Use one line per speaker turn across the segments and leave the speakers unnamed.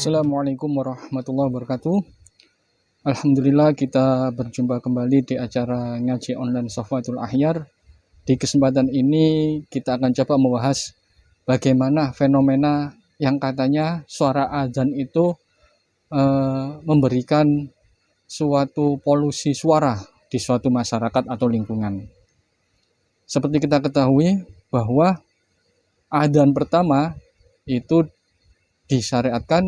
Assalamualaikum warahmatullahi wabarakatuh. Alhamdulillah kita berjumpa kembali di acara ngaji online Safatul Akhyar. Di kesempatan ini kita akan coba membahas bagaimana fenomena yang katanya suara azan itu memberikan suatu polusi suara di suatu masyarakat atau lingkungan. Seperti kita ketahui bahwa azan pertama itu disyariatkan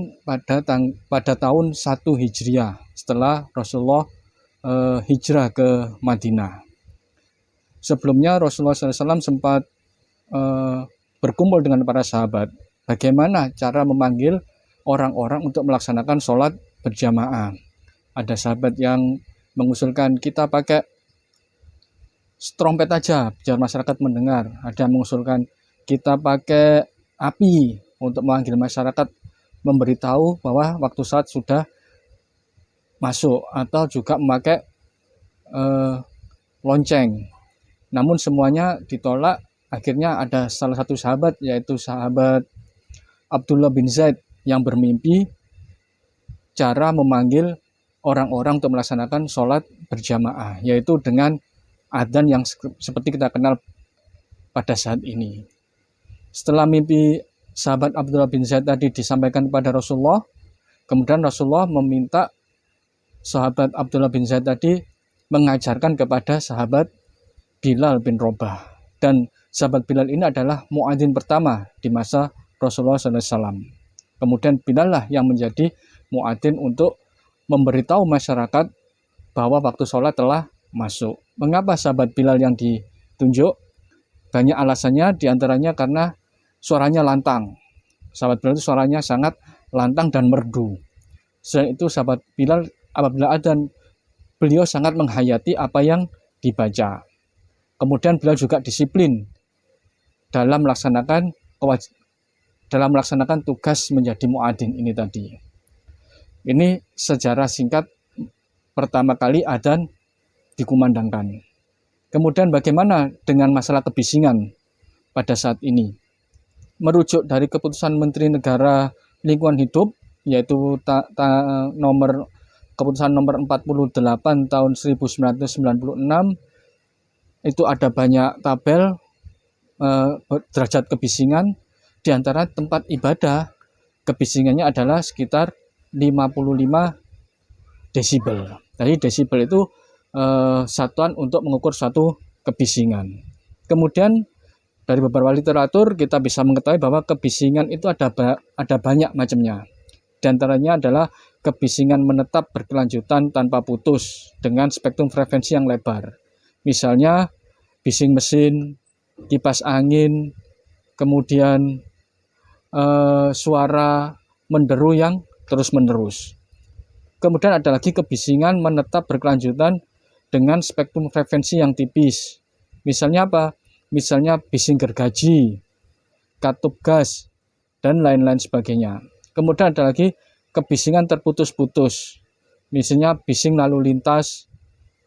pada tahun 1 Hijriah setelah Rasulullah hijrah ke Madinah. Sebelumnya Rasulullah SAW sempat berkumpul dengan para sahabat bagaimana cara memanggil orang-orang untuk melaksanakan sholat berjamaah. Ada sahabat yang mengusulkan kita pakai trompet aja biar masyarakat mendengar. Ada yang mengusulkan kita pakai api untuk memanggil masyarakat, memberitahu bahwa waktu saat sudah masuk, atau juga memakai lonceng. Namun semuanya ditolak. Akhirnya ada salah satu sahabat, yaitu sahabat Abdullah bin Zaid, yang bermimpi cara memanggil orang-orang untuk melaksanakan sholat berjamaah, yaitu dengan adzan yang seperti kita kenal pada saat ini. Setelah mimpi sahabat Abdullah bin Zaid tadi disampaikan kepada Rasulullah, kemudian Rasulullah meminta sahabat Abdullah bin Zaid tadi mengajarkan kepada sahabat Bilal bin Rabah. Dan sahabat Bilal ini adalah muadzin pertama di masa Rasulullah SAW. Kemudian Bilal lah yang menjadi muadzin untuk memberitahu masyarakat bahwa waktu sholat telah masuk. Mengapa sahabat Bilal yang ditunjuk? Banyak alasannya, diantaranya karena suaranya lantang. Sahabat Bilal itu suaranya sangat lantang dan merdu. Selain itu sahabat Bilal apabila adzan, beliau sangat menghayati apa yang dibaca. Kemudian beliau juga disiplin dalam melaksanakan tugas menjadi muadzin ini tadi. Ini sejarah singkat pertama kali adzan dikumandangkan. Kemudian bagaimana dengan masalah kebisingan pada saat ini? Merujuk dari keputusan Menteri Negara Lingkungan Hidup, yaitu keputusan nomor 48 tahun 1996, itu ada banyak tabel derajat kebisingan. Di antara tempat ibadah, kebisingannya adalah sekitar 55 desibel. Jadi desibel itu satuan untuk mengukur suatu kebisingan. Kemudian dari beberapa literatur kita bisa mengetahui bahwa kebisingan itu ada banyak macamnya. Di antaranya adalah kebisingan menetap berkelanjutan tanpa putus dengan spektrum frekuensi yang lebar. Misalnya bising mesin, kipas angin, kemudian suara menderu yang terus-menerus. Kemudian ada lagi kebisingan menetap berkelanjutan dengan spektrum frekuensi yang tipis. Misalnya apa? Misalnya bising gergaji, katup gas, dan lain-lain sebagainya. Kemudian ada lagi kebisingan terputus-putus. Misalnya bising lalu lintas,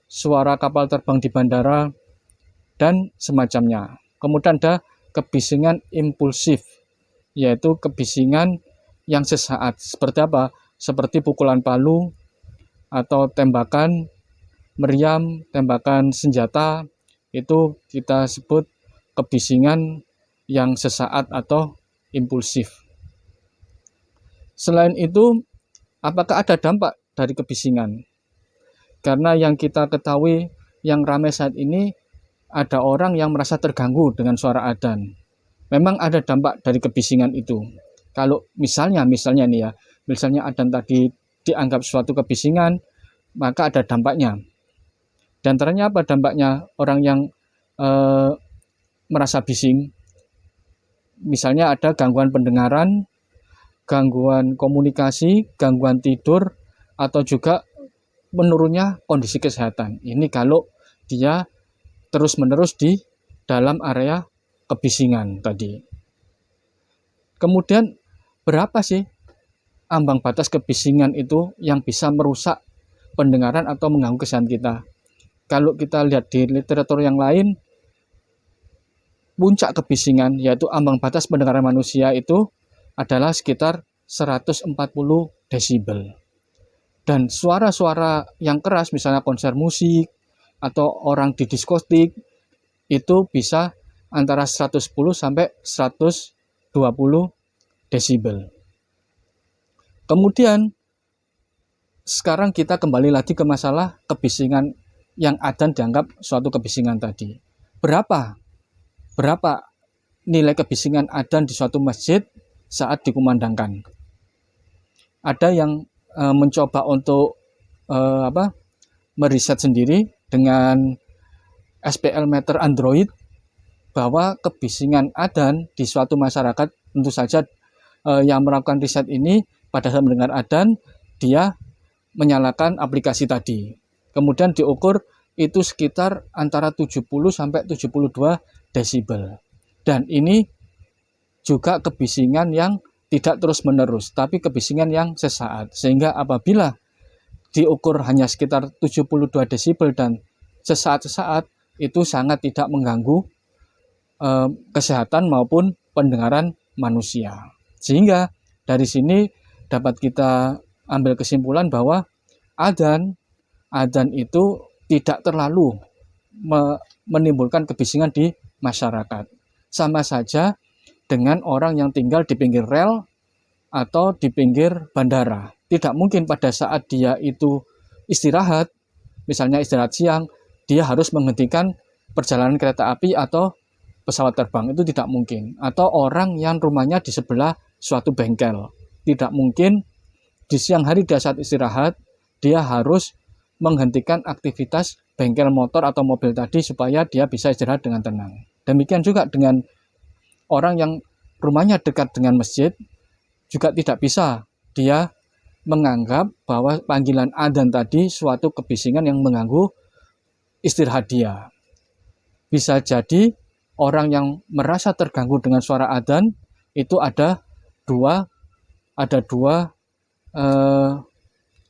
suara kapal terbang di bandara, dan semacamnya. Kemudian ada kebisingan impulsif, yaitu kebisingan yang sesaat. Seperti apa? Seperti pukulan palu, atau tembakan meriam, tembakan senjata. Itu kita sebut kebisingan yang sesaat atau impulsif. Selain itu, apakah ada dampak dari kebisingan? Karena yang kita ketahui yang ramai saat ini, ada orang yang merasa terganggu dengan suara adzan. Memang ada dampak dari kebisingan itu. Kalau misalnya nih ya, misalnya adzan tadi dianggap suatu kebisingan, maka ada dampaknya. Dan antaranya apa dampaknya orang yang merasa bising? Misalnya ada gangguan pendengaran, gangguan komunikasi, gangguan tidur, atau juga menurunnya kondisi kesehatan. Ini kalau dia terus-menerus di dalam area kebisingan tadi. Kemudian berapa sih ambang batas kebisingan itu yang bisa merusak pendengaran atau mengganggu kesehatan kita? Kalau kita lihat di literatur yang lain, puncak kebisingan, yaitu ambang batas pendengaran manusia itu adalah sekitar 140 desibel. Dan suara-suara yang keras, misalnya konser musik atau orang di diskotik, itu bisa antara 110 sampai 120 desibel. Kemudian sekarang kita kembali lagi ke masalah kebisingan yang adzan dianggap suatu kebisingan tadi. Berapa nilai kebisingan adzan di suatu masjid saat dikumandangkan? Ada yang mencoba untuk meriset sendiri dengan SPL meter Android bahwa kebisingan adzan di suatu masyarakat, tentu saja yang melakukan riset ini pada saat mendengar adzan dia menyalakan aplikasi tadi. Kemudian diukur itu sekitar antara 70 sampai 72 desibel. Dan ini juga kebisingan yang tidak terus-menerus, tapi kebisingan yang sesaat. Sehingga apabila diukur hanya sekitar 72 desibel dan sesaat-sesaat, itu sangat tidak mengganggu kesehatan maupun pendengaran manusia. Sehingga dari sini dapat kita ambil kesimpulan bahwa adzan itu tidak terlalu menimbulkan kebisingan di masyarakat. Sama saja dengan orang yang tinggal di pinggir rel atau di pinggir bandara. Tidak mungkin pada saat dia itu istirahat, misalnya istirahat siang, dia harus menghentikan perjalanan kereta api atau pesawat terbang. Itu tidak mungkin. Atau orang yang rumahnya di sebelah suatu bengkel. Tidak mungkin di siang hari dia saat istirahat, dia harus menghentikan aktivitas bengkel motor atau mobil tadi supaya dia bisa istirahat dengan tenang. Demikian juga dengan orang yang rumahnya dekat dengan masjid, juga tidak bisa dia menganggap bahwa panggilan adzan tadi suatu kebisingan yang mengganggu istirahat dia. Bisa jadi orang yang merasa terganggu dengan suara adzan itu ada dua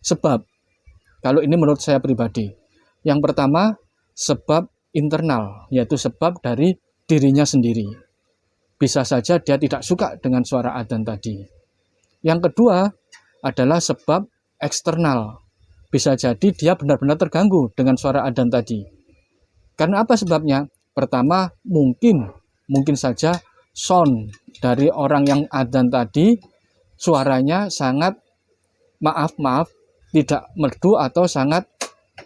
sebab. Kalau ini menurut saya pribadi. Yang pertama, sebab internal, yaitu sebab dari dirinya sendiri. Bisa saja dia tidak suka dengan suara adzan tadi. Yang kedua adalah sebab eksternal. Bisa jadi dia benar-benar terganggu dengan suara adzan tadi. Karena apa sebabnya? Pertama, mungkin saja sound dari orang yang adzan tadi suaranya sangat tidak merdu atau sangat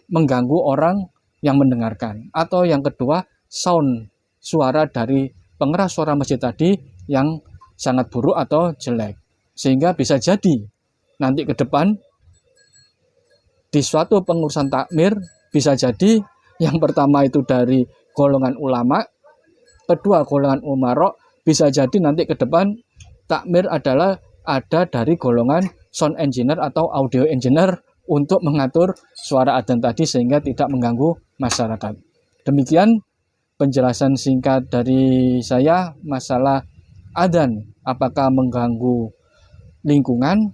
mengganggu orang yang mendengarkan. Atau yang kedua, sound suara dari pengeras suara masjid tadi yang sangat buruk atau jelek. Sehingga bisa jadi nanti ke depan di suatu pengurusan takmir bisa jadi yang pertama itu dari golongan ulama, kedua golongan umarok, bisa jadi nanti ke depan takmir adalah ada dari golongan sound engineer atau audio engineer untuk mengatur suara adzan tadi sehingga tidak mengganggu masyarakat. Demikian penjelasan singkat dari saya masalah adzan, apakah mengganggu lingkungan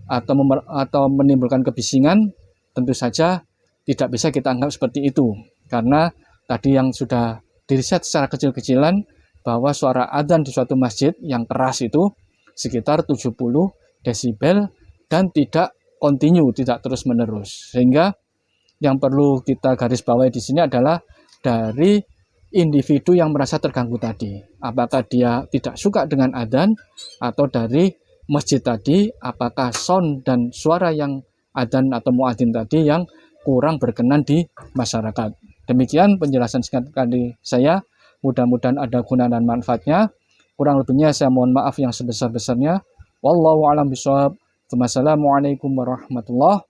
atau menimbulkan kebisingan. Tentu saja tidak bisa kita anggap seperti itu, karena tadi yang sudah diriset secara kecil-kecilan bahwa suara adzan di suatu masjid yang keras itu sekitar 70 desibel dan tidak kontinu, tidak terus-menerus. Sehingga yang perlu kita garis bawahi di sini adalah dari individu yang merasa terganggu tadi. Apakah dia tidak suka dengan adzan, atau dari masjid tadi, apakah sound dan suara yang adzan atau muadzin tadi yang kurang berkenan di masyarakat. Demikian penjelasan singkat kali saya. Mudah-mudahan ada guna dan manfaatnya. Kurang lebihnya saya mohon maaf yang sebesar-besarnya. Wallahu a'lam bishawab. Wassalamualaikum warahmatullahi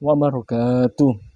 wabarakatuh.